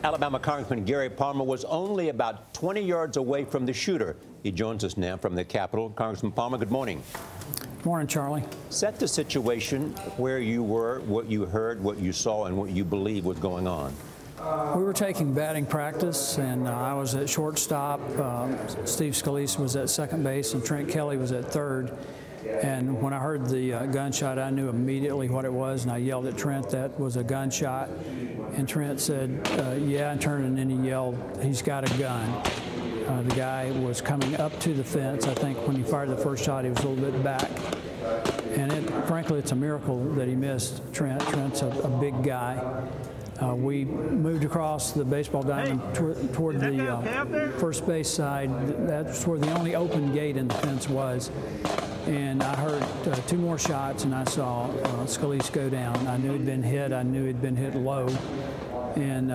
Alabama Congressman Gary Palmer was only about 20 yards away from the shooter. He joins us now from the Capitol. Congressman Palmer, good morning. Good morning, Charlie. Set the situation where you were, what you heard, what you saw, and what you believe was going on. We were taking batting practice, and I was at shortstop. Steve Scalise was at second base, and Trent Kelly was at third. And when I heard the gunshot, I knew immediately what it was, and I yelled at Trent that was a gunshot. And Trent said, yeah, and turned, and then he yelled, he's got a gun. The guy was coming up to the fence. I think when he fired the first shot, he was a little bit back. And frankly, it's a miracle that he missed Trent. Trent's a big guy. We moved across the baseball diamond toward the first base side. That's where the only open gate in the fence was. And I heard two more shots, and I saw Scalise go down. I knew he'd been hit. I knew he'd been hit low, and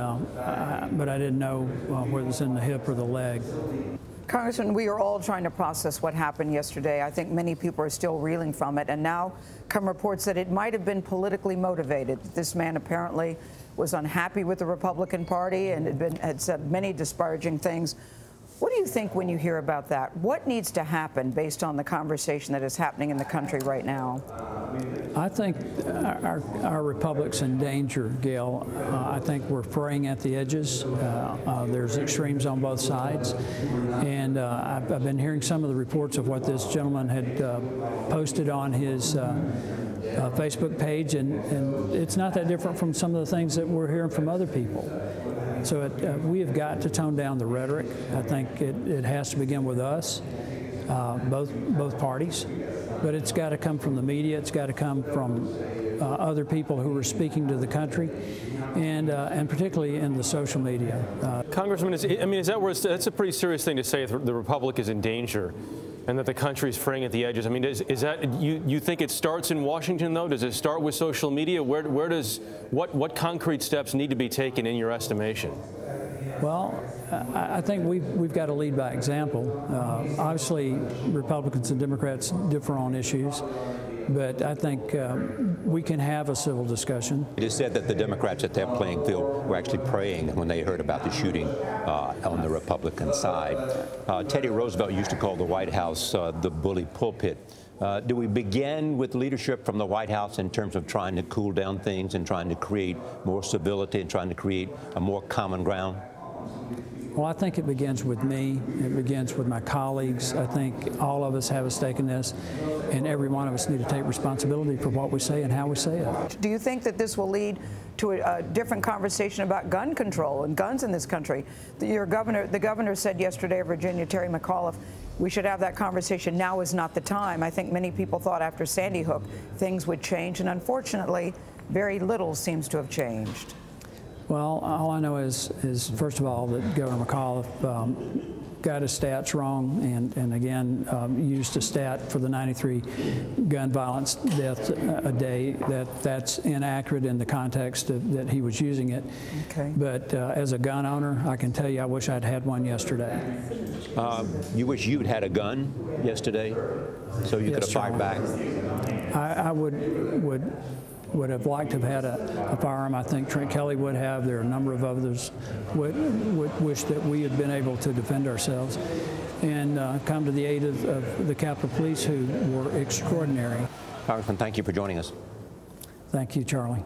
but I didn't know whether it was in the hip or the leg. Congressman, we are all trying to process what happened yesterday. I think many people are still reeling from it, and now come reports that it might have been politically motivated. This man apparently was unhappy with the Republican Party and had said many disparaging things. What do you think when you hear about that? What needs to happen based on the conversation that is happening in the country right now? I think our republic's in danger, Gayle. I think we're fraying at the edges. There's extremes on both sides. And I've been hearing some of the reports of what this gentleman had posted on his Facebook page, and it's not that different from some of the things that we're hearing from other people. So we have got to tone down the rhetoric. I think it has to begin with us, both parties, but it's got to come from the media. It's got to come from other people who are speaking to the country, and particularly in the social media. Congressman, that's a pretty serious thing to say. The Republic is in danger, and that the country is fraying at the edges. I mean, is that you think it starts in Washington, though? Does it start with social media? What concrete steps need to be taken in your estimation? Well, I think we've got to lead by example. Obviously, Republicans and Democrats differ on issues, but I think we can have a civil discussion. It is said that the Democrats at that playing field were actually praying when they heard about the shooting on the Republican side. Teddy Roosevelt used to call the White House the bully pulpit. Do we begin with leadership from the White House in terms of trying to cool down things and trying to create more civility and trying to create a more common ground? Well, I think it begins with me. It begins with my colleagues. I think all of us have a stake in this, and every one of us need to take responsibility for what we say and how we say it. Do you think that this will lead to a different conversation about gun control and guns in this country? The governor said yesterday of Virginia, Terry McAuliffe, we should have that conversation. Now is not the time. I think many people thought after Sandy Hook things would change, and unfortunately, very little seems to have changed. Well, all I know is first of all, that Governor McAuliffe got his stats wrong, and again used a stat for the 93 gun violence deaths a day that's inaccurate in the context that he was using it. Okay. But as a gun owner, I can tell you I wish I'd had one yesterday. You wish you'd had a gun yesterday so you could have fired back? I would have liked to have had a firearm. I think Trent Kelly would have. There are a number of others would wish that we had been able to defend ourselves and come to the aid of the Capitol Police, who were extraordinary. Congressman, thank you for joining us. Thank you, Charlie.